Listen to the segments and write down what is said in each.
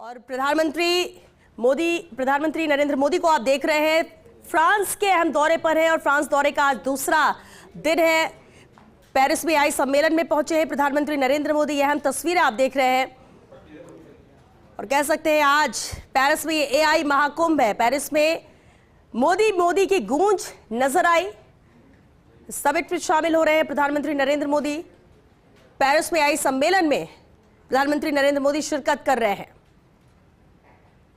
और प्रधानमंत्री नरेंद्र मोदी को आप देख रहे हैं, फ्रांस के अहम दौरे पर है और फ्रांस दौरे का आज दूसरा दिन है। पेरिस में AI सम्मेलन में पहुंचे हैं प्रधानमंत्री नरेंद्र मोदी। यह अहम तस्वीरें आप देख रहे हैं और कह सकते हैं आज पेरिस में ये AI महाकुंभ है। पेरिस में मोदी की गूंज नजर आई। समिट में शामिल हो रहे हैं प्रधानमंत्री नरेंद्र मोदी। पेरिस में AI सम्मेलन में प्रधानमंत्री नरेंद्र मोदी शिरकत कर रहे हैं।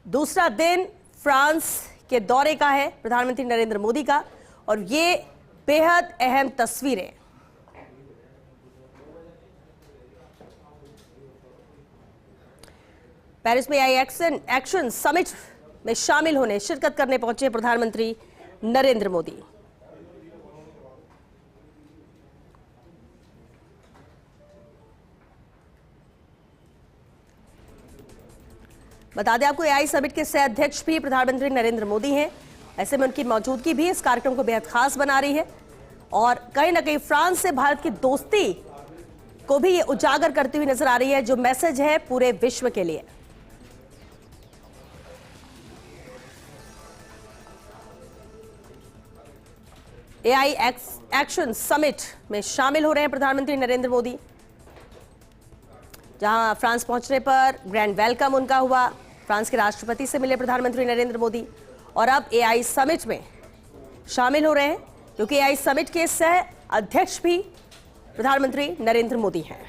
दूसरा दिन फ्रांस के दौरे का है प्रधानमंत्री नरेंद्र मोदी का और ये बेहद अहम तस्वीरें। पेरिस में AI एक्शन समिट में शामिल होने शिरकत करने पहुंचे प्रधानमंत्री नरेंद्र मोदी। बता दें आपको, AI समिट के सह अध्यक्ष भी प्रधानमंत्री नरेंद्र मोदी हैं। ऐसे में उनकी मौजूदगी भी इस कार्यक्रम को बेहद खास बना रही है और कहीं ना कहीं फ्रांस से भारत की दोस्ती को भी ये उजागर करती हुई नजर आ रही है, जो मैसेज है पूरे विश्व के लिए। AI एक्शन समिट में शामिल हो रहे हैं प्रधानमंत्री नरेंद्र मोदी, जहां फ्रांस पहुंचने पर ग्रैंड वेलकम उनका हुआ। फ्रांस के राष्ट्रपति से मिले प्रधानमंत्री नरेंद्र मोदी और अब AI समिट में शामिल हो रहे हैं, क्योंकि AI समिट के सह अध्यक्ष भी प्रधानमंत्री नरेंद्र मोदी हैं।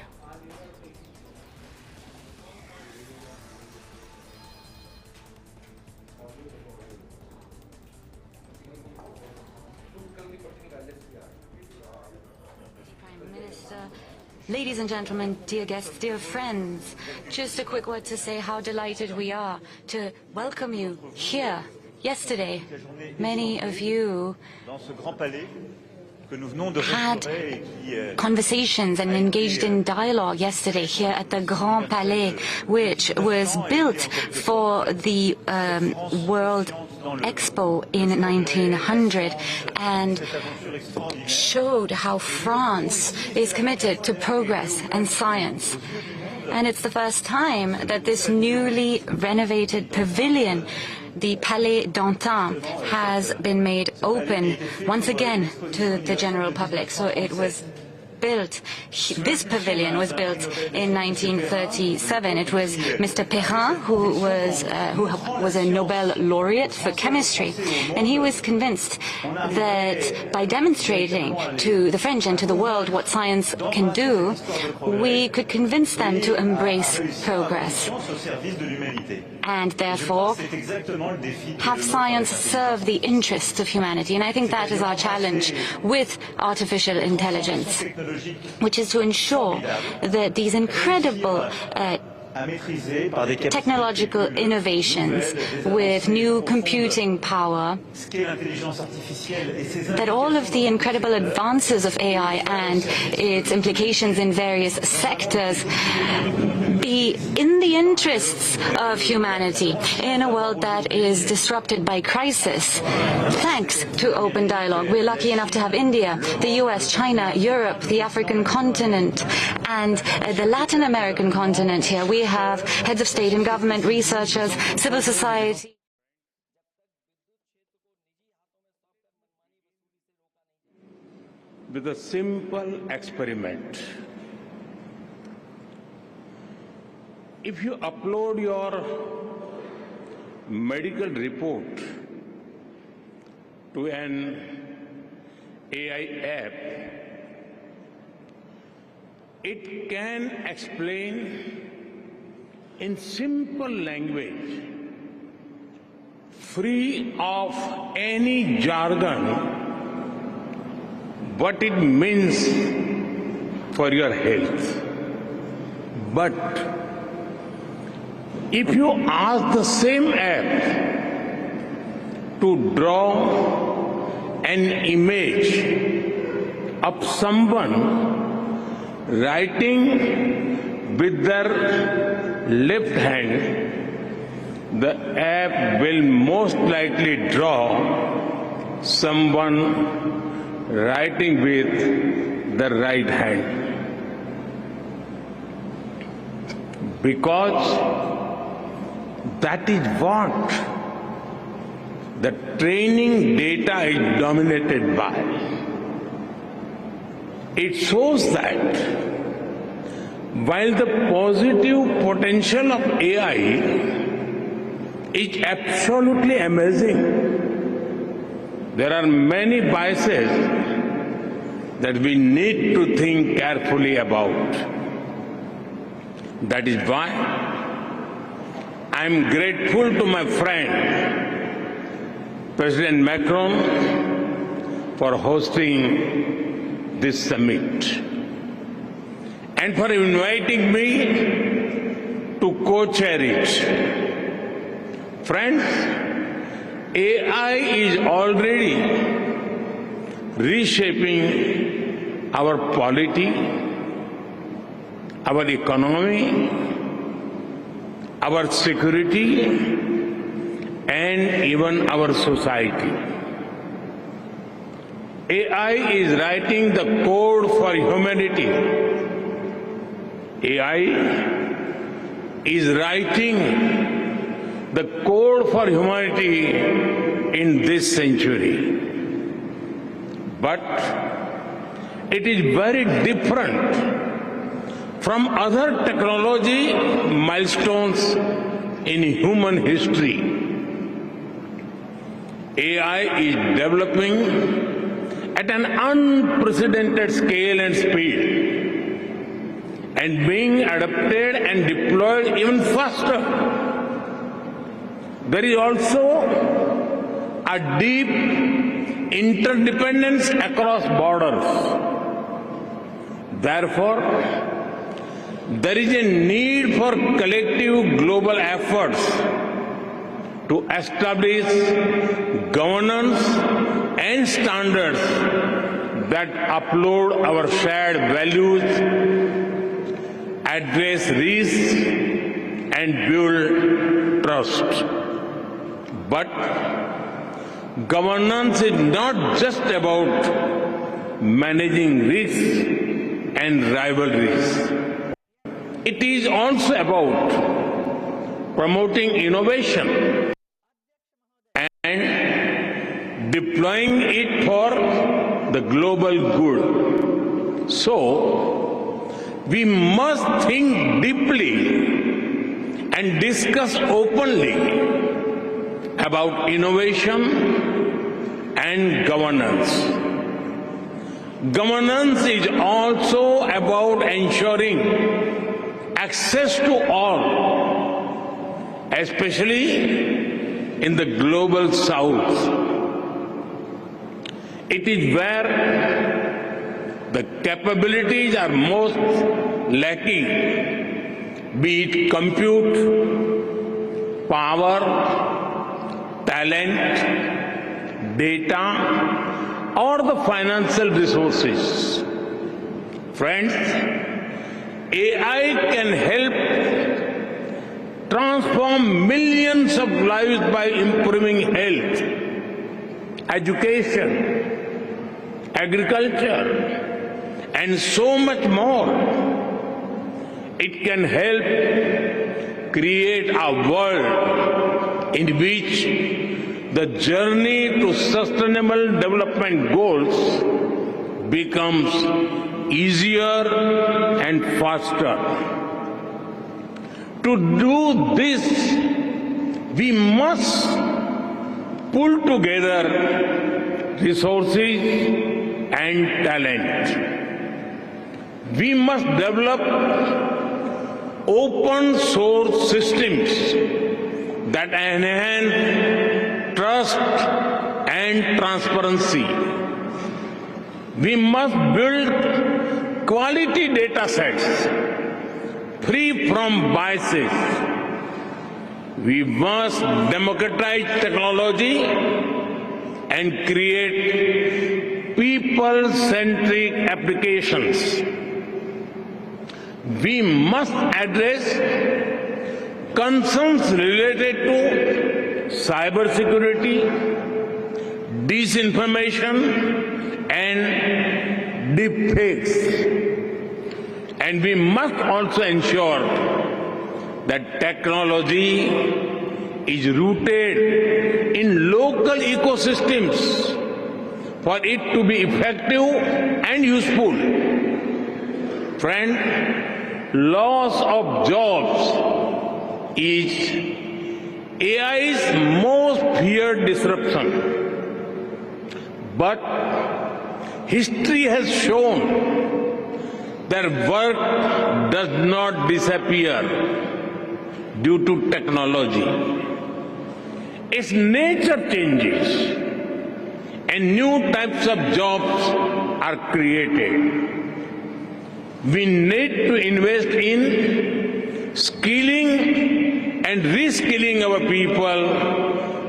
Ladies and gentlemen, dear guests, dear friends, just a quick word to say how delighted we are to welcome you here. Yesterday, many of you had conversations and engaged in dialogue yesterday here at the Grand Palais, which was built for the World Expo in 1900 and showed how France is committed to progress and science. And it's the first time that this newly renovated pavilion, the Palais d'Antin, has been made open once again to the general public. So it was built, this pavilion was built in 1937. It was Mr. Perrin, who was a Nobel laureate for chemistry, and he was convinced that by demonstrating to the French and to the world what science can do, we could convince them to embrace progress and therefore have science serve the interests of humanity. And I think that is our challenge with artificial intelligence, which is to ensure that these incredible technological innovations with new computing power, that all of the incredible advances of AI and its implications in various sectors be in the interests of humanity in a world that is disrupted by crisis. Thanks to open dialogue, we're lucky enough to have India, the US, China, Europe, the African continent, and the Latin American continent here. We have heads of state and government, researchers, civil society. With a simple experiment, if you upload your medical report to an AI app, it can explain in simple language, free of any jargon, what it means for your health. But if you ask the same app to draw an image of someone writing with their left hand, the app will most likely draw someone writing with the right hand. Because That is what the training data is dominated by. It shows that while the positive potential of AI is absolutely amazing, there are many biases that we need to think carefully about. That is why I am grateful to my friend, President Macron, for hosting this summit and for inviting me to co-chair it. Friends, AI is already reshaping our polity, our economy, our security, and even our society. AI is writing the code for humanity. AI is writing the code for humanity in this century. But it is very different from other technology milestones in human history. AI is developing at an unprecedented scale and speed, and being adapted and deployed even faster. There is also a deep interdependence across borders. Therefore, there is a need for collective global efforts to establish governance and standards that uphold our shared values, address risks, and build trust. But governance is not just about managing risks and rivalries. It is also about promoting innovation and deploying it for the global good. So, we must think deeply and discuss openly about innovation and governance. Governance is also about ensuring access to all, especially in the global south. It is where the capabilities are most lacking, be it compute, power, talent, data, or the financial resources. Friends, AI can help transform millions of lives by improving health, education, agriculture, and so much more. It can help create a world in which the journey to sustainable development goals becomes easier and faster. To do this, we must pull together resources and talent. We must develop open source systems that enhance trust and transparency. We must build quality data sets free from biases. We must democratize technology and create people-centric applications. We must address concerns related to cybersecurity, disinformation, and deepfakes. And we must also ensure that technology is rooted in local ecosystems for it to be effective and useful. Friend, loss of jobs is AI's most feared disruption. But history has shown that work does not disappear due to technology. Its nature changes and new types of jobs are created. We need to invest in skilling and reskilling our people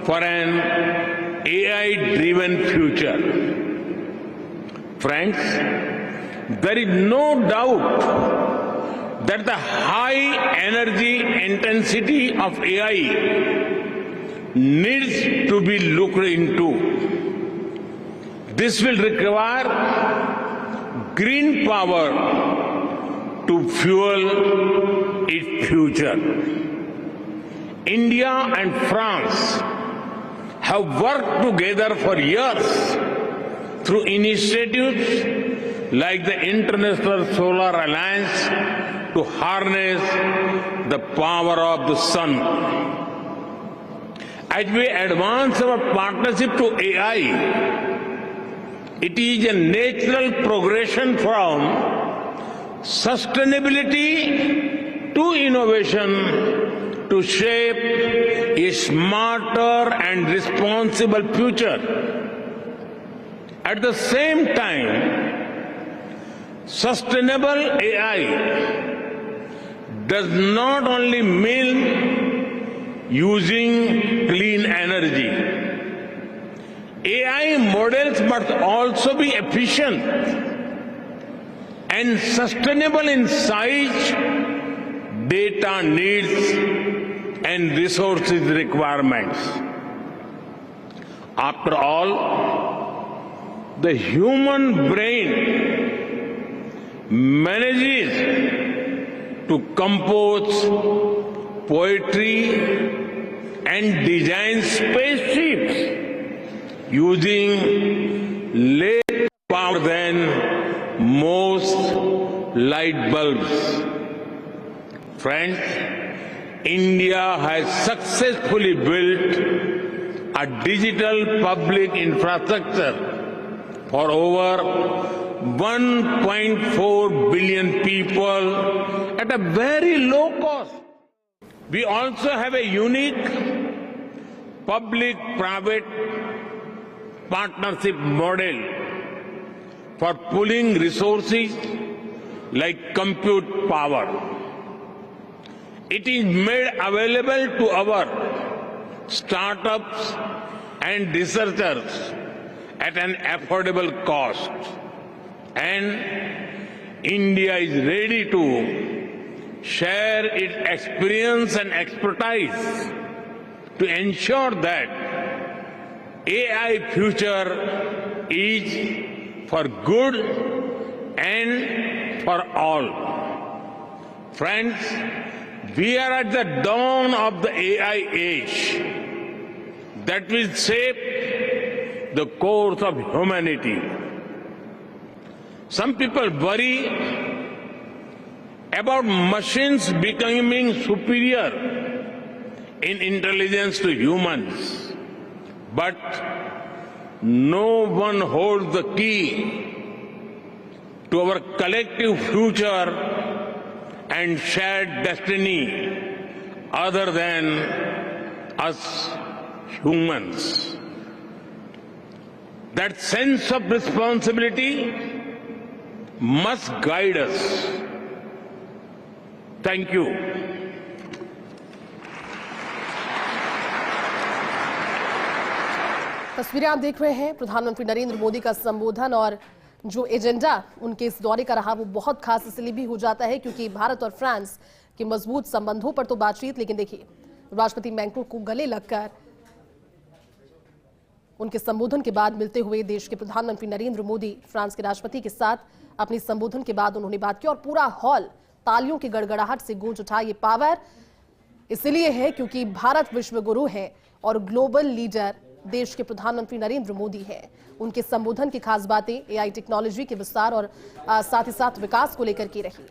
for an AI-driven future. Friends, there is no doubt that the high energy intensity of AI needs to be looked into. This will require green power to fuel its future. India and France have worked together for years through initiatives like the International Solar Alliance to harness the power of the sun. As we advance our partnership to AI, it is a natural progression from sustainability to innovation to shape a smarter and responsible future. At the same time, sustainable AI does not only mean using clean energy. AI models must also be efficient and sustainable in size, data needs, and resources requirements. After all, the human brain manages to compose poetry and design spaceships using less power than most light bulbs. Friends, India has successfully built a digital public infrastructure for over 1.4 billion people at a very low cost. We also have a unique public-private partnership model for pooling resources like compute power. It is made available to our startups and researchers at an affordable cost. And India is ready to share its experience and expertise to ensure that AI future is for good and for all. Friends, we are at the dawn of the AI age that will shape the course of humanity. Some people worry about machines becoming superior in intelligence to humans. But no one holds the key to our collective future and shared destiny other than us humans. That sense of responsibility must guide us. Thank you. तस्वीरें आप देख रहे हैं प्रधानमंत्री नरेंद्र मोदी का संबोधन और जो एजेंडा उनके इस दौरे का रहा वो बहुत खास इसलिए भी हो जाता है क्योंकि भारत और फ्रांस के मजबूत संबंधों पर तो बातचीत, लेकिन देखिए राष्ट्रपति मैक्रों को गले लगकर उनके संबोधन के बाद मिलते हुए देश के प्रधानमंत्री नरेंद्र मोदी फ्रांस के राष्ट्रपति के साथ अपने संबोधन के बाद उन्होंने बात की और पूरा हॉल तालियों की गड़गड़ाहट से गूंज उठा। ये पावर इसलिए है क्योंकि भारत विश्व गुरु है और ग्लोबल लीडर देश के प्रधानमंत्री नरेंद्र मोदी हैं। उनके संबोधन की खास बातें एआई टेक्नोलॉजी के विस्तार और साथ ही साथ विकास को लेकर की रही।